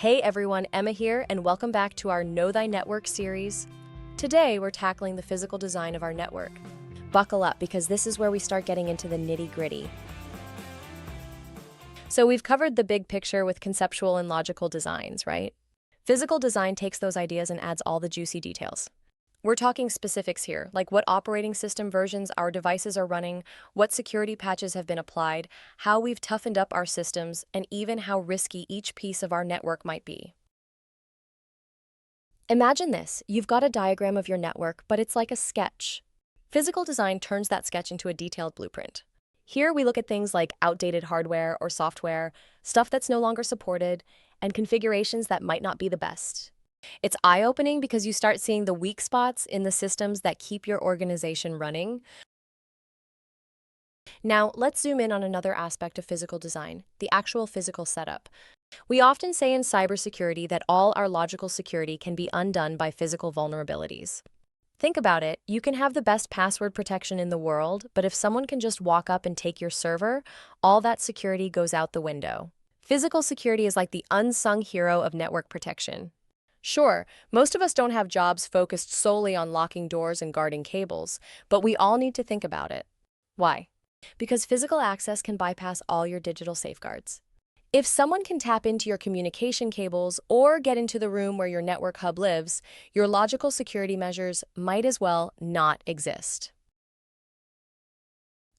Hey everyone, Emma here, and welcome back to our Know Thy Network series. Today, we're tackling the physical design of our network. Buckle up, because this is where we start getting into the nitty-gritty. So we've covered the big picture with conceptual and logical designs, right? Physical design takes those ideas and adds all the juicy details. We're talking specifics here, like what operating system versions our devices are running, what security patches have been applied, how we've toughened up our systems, and even how risky each piece of our network might be. Imagine this, you've got a diagram of your network, but it's like a sketch. Physical design turns that sketch into a detailed blueprint. Here we look at things like outdated hardware or software, stuff that's no longer supported, and configurations that might not be the best. It's eye-opening because you start seeing the weak spots in the systems that keep your organization running. Now, let's zoom in on another aspect of physical design, the actual physical setup. We often say in cybersecurity that all our logical security can be undone by physical vulnerabilities. Think about it, you can have the best password protection in the world, but if someone can just walk up and take your server, all that security goes out the window. Physical security is like the unsung hero of network protection. Sure, most of us don't have jobs focused solely on locking doors and guarding cables, but we all need to think about it. Why? Because physical access can bypass all your digital safeguards. If someone can tap into your communication cables or get into the room where your network hub lives, your logical security measures might as well not exist.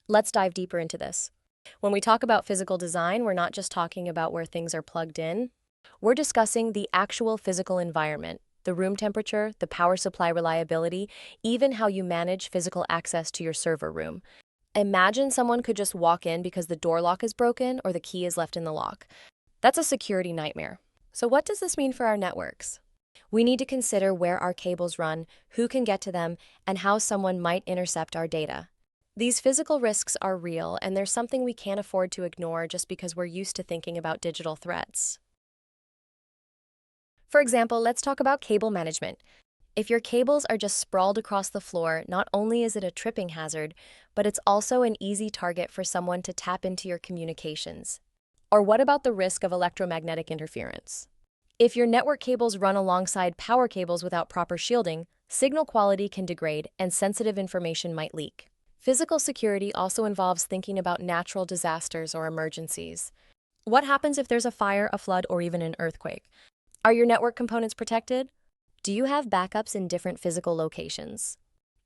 Let's dive deeper into this. When we talk about physical design, we're not just talking about where things are plugged in. We're discussing the actual physical environment, the room temperature, the power supply reliability, even how you manage physical access to your server room. Imagine someone could just walk in because the door lock is broken or the key is left in the lock. That's a security nightmare. So what does this mean for our networks? We need to consider where our cables run, who can get to them, and how someone might intercept our data. These physical risks are real, and they're something we can't afford to ignore just because we're used to thinking about digital threats. For example, let's talk about cable management. If your cables are just sprawled across the floor, not only is it a tripping hazard, but it's also an easy target for someone to tap into your communications. Or what about the risk of electromagnetic interference? If your network cables run alongside power cables without proper shielding, signal quality can degrade and sensitive information might leak. Physical security also involves thinking about natural disasters or emergencies. What happens if there's a fire, a flood, or even an earthquake? Are your network components protected? Do you have backups in different physical locations?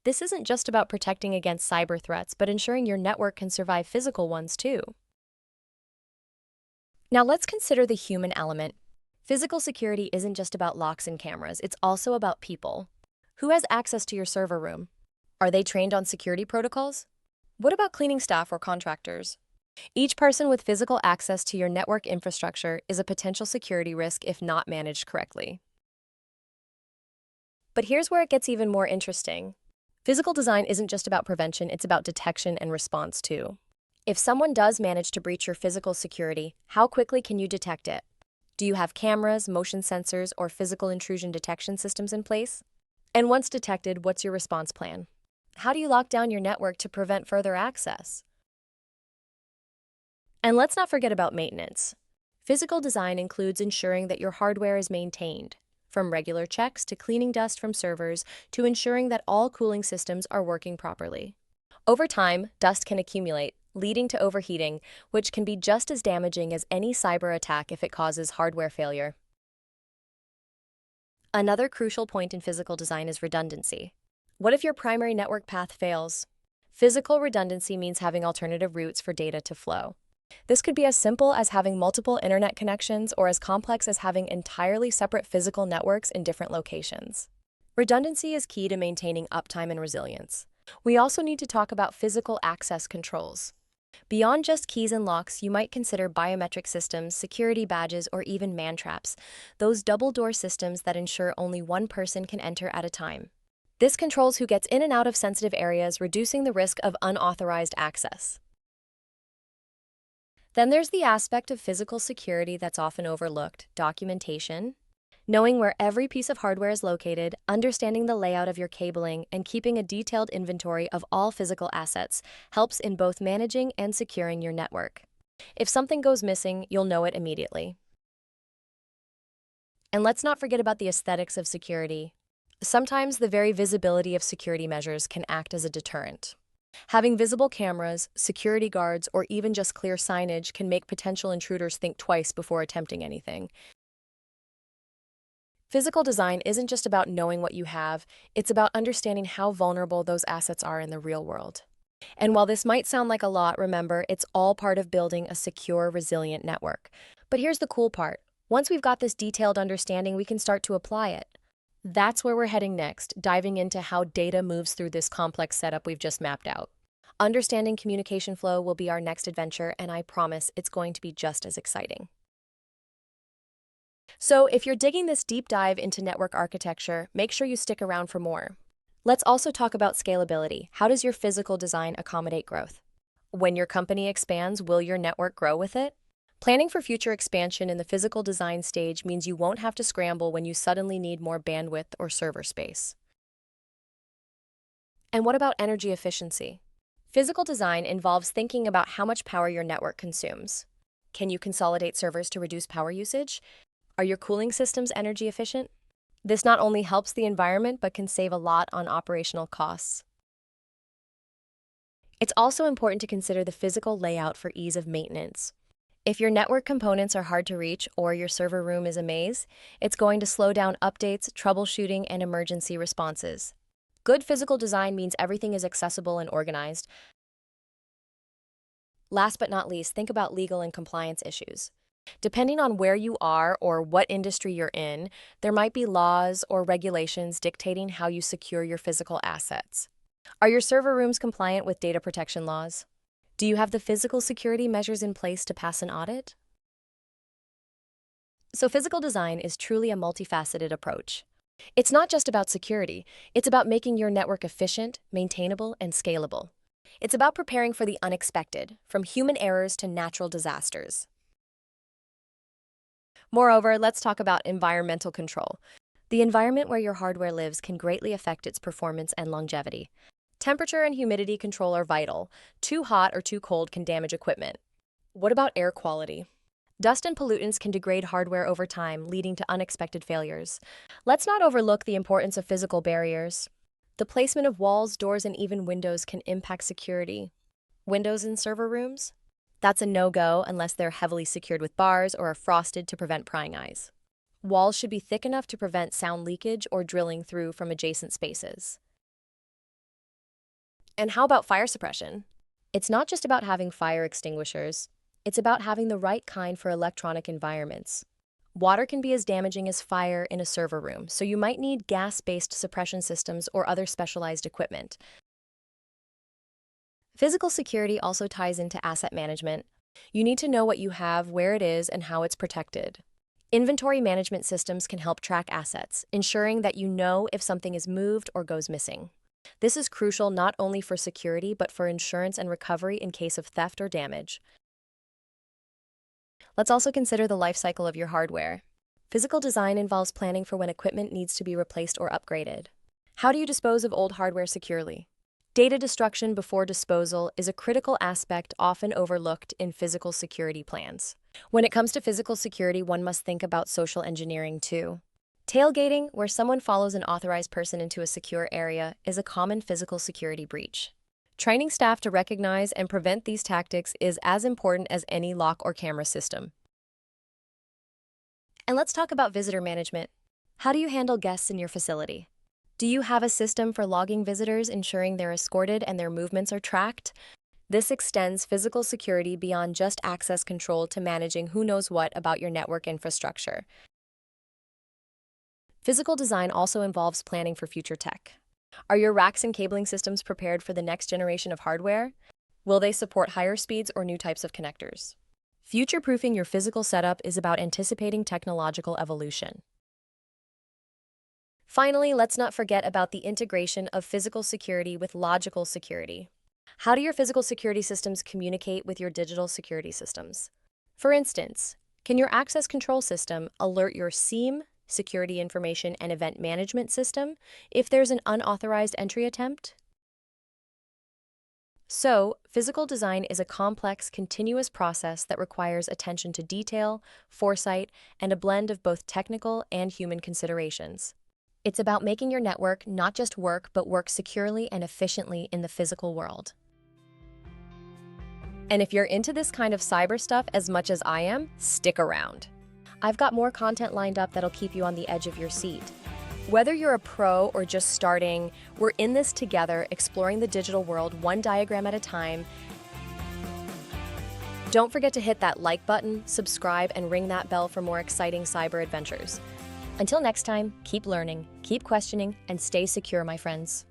This isn't just about protecting against cyber threats, but ensuring your network can survive physical ones too. Now let's consider the human element. Physical security isn't just about locks and cameras, it's also about people. Who has access to your server room? Are they trained on security protocols? What about cleaning staff or contractors? Each person with physical access to your network infrastructure is a potential security risk if not managed correctly. But here's where it gets even more interesting. Physical design isn't just about prevention, it's about detection and response too. If someone does manage to breach your physical security, how quickly can you detect it? Do you have cameras, motion sensors, or physical intrusion detection systems in place? And once detected, what's your response plan? How do you lock down your network to prevent further access? And let's not forget about maintenance. Physical design includes ensuring that your hardware is maintained, from regular checks to cleaning dust from servers to ensuring that all cooling systems are working properly. Over time, dust can accumulate, leading to overheating, which can be just as damaging as any cyber attack if it causes hardware failure. Another crucial point in physical design is redundancy. What if your primary network path fails? Physical redundancy means having alternative routes for data to flow. This could be as simple as having multiple internet connections or as complex as having entirely separate physical networks in different locations. Redundancy is key to maintaining uptime and resilience. We also need to talk about physical access controls. Beyond just keys and locks, you might consider biometric systems, security badges, or even man-traps, those double-door systems that ensure only one person can enter at a time. This controls who gets in and out of sensitive areas, reducing the risk of unauthorized access. Then there's the aspect of physical security that's often overlooked, documentation. Knowing where every piece of hardware is located, understanding the layout of your cabling, and keeping a detailed inventory of all physical assets helps in both managing and securing your network. If something goes missing, you'll know it immediately. And let's not forget about the aesthetics of security. Sometimes the very visibility of security measures can act as a deterrent. Having visible cameras, security guards, or even just clear signage can make potential intruders think twice before attempting anything. Physical design isn't just about knowing what you have, it's about understanding how vulnerable those assets are in the real world. And while this might sound like a lot, remember, it's all part of building a secure, resilient network. But here's the cool part. Once we've got this detailed understanding, we can start to apply it. That's where we're heading next, diving into how data moves through this complex setup we've just mapped out. Understanding communication flow will be our next adventure, and I promise it's going to be just as exciting. So, if you're digging this deep dive into network architecture, make sure you stick around for more. Let's also talk about scalability. How does your physical design accommodate growth? When your company expands, will your network grow with it? Planning for future expansion in the physical design stage means you won't have to scramble when you suddenly need more bandwidth or server space. And what about energy efficiency? Physical design involves thinking about how much power your network consumes. Can you consolidate servers to reduce power usage? Are your cooling systems energy efficient? This not only helps the environment, but can save a lot on operational costs. It's also important to consider the physical layout for ease of maintenance. If your network components are hard to reach or your server room is a maze, it's going to slow down updates, troubleshooting, and emergency responses. Good physical design means everything is accessible and organized. Last but not least, think about legal and compliance issues. Depending on where you are or what industry you're in, there might be laws or regulations dictating how you secure your physical assets. Are your server rooms compliant with data protection laws? Do you have the physical security measures in place to pass an audit? So, physical design is truly a multifaceted approach. It's not just about security, it's about making your network efficient, maintainable, and scalable. It's about preparing for the unexpected, from human errors to natural disasters. Moreover, let's talk about environmental control. The environment where your hardware lives can greatly affect its performance and longevity. Temperature and humidity control are vital. Too hot or too cold can damage equipment. What about air quality? Dust and pollutants can degrade hardware over time, leading to unexpected failures. Let's not overlook the importance of physical barriers. The placement of walls, doors, and even windows can impact security. Windows in server rooms? That's a no-go unless they're heavily secured with bars or are frosted to prevent prying eyes. Walls should be thick enough to prevent sound leakage or drilling through from adjacent spaces. And how about fire suppression? It's not just about having fire extinguishers. It's about having the right kind for electronic environments. Water can be as damaging as fire in a server room, so you might need gas-based suppression systems or other specialized equipment. Physical security also ties into asset management. You need to know what you have, where it is, and how it's protected. Inventory management systems can help track assets, ensuring that you know if something is moved or goes missing. This is crucial not only for security, but for insurance and recovery in case of theft or damage. Let's also consider the life cycle of your hardware. Physical design involves planning for when equipment needs to be replaced or upgraded. How do you dispose of old hardware securely? Data destruction before disposal is a critical aspect often overlooked in physical security plans. When it comes to physical security, one must think about social engineering too. Tailgating, where someone follows an authorized person into a secure area, is a common physical security breach. Training staff to recognize and prevent these tactics is as important as any lock or camera system. And let's talk about visitor management. How do you handle guests in your facility? Do you have a system for logging visitors, ensuring they're escorted and their movements are tracked? This extends physical security beyond just access control to managing who knows what about your network infrastructure. Physical design also involves planning for future tech. Are your racks and cabling systems prepared for the next generation of hardware? Will they support higher speeds or new types of connectors? Future-proofing your physical setup is about anticipating technological evolution. Finally, let's not forget about the integration of physical security with logical security. How do your physical security systems communicate with your digital security systems? For instance, can your access control system alert your SIEM, security information and event management system, if there's an unauthorized entry attempt? So, physical design is a complex, continuous process that requires attention to detail, foresight, and a blend of both technical and human considerations. It's about making your network not just work, but work securely and efficiently in the physical world. And if you're into this kind of cyber stuff as much as I am, stick around. I've got more content lined up that'll keep you on the edge of your seat. Whether you're a pro or just starting, we're in this together, exploring the digital world one diagram at a time. Don't forget to hit that like button, subscribe, and ring that bell for more exciting cyber adventures. Until next time, keep learning, keep questioning, and stay secure, my friends.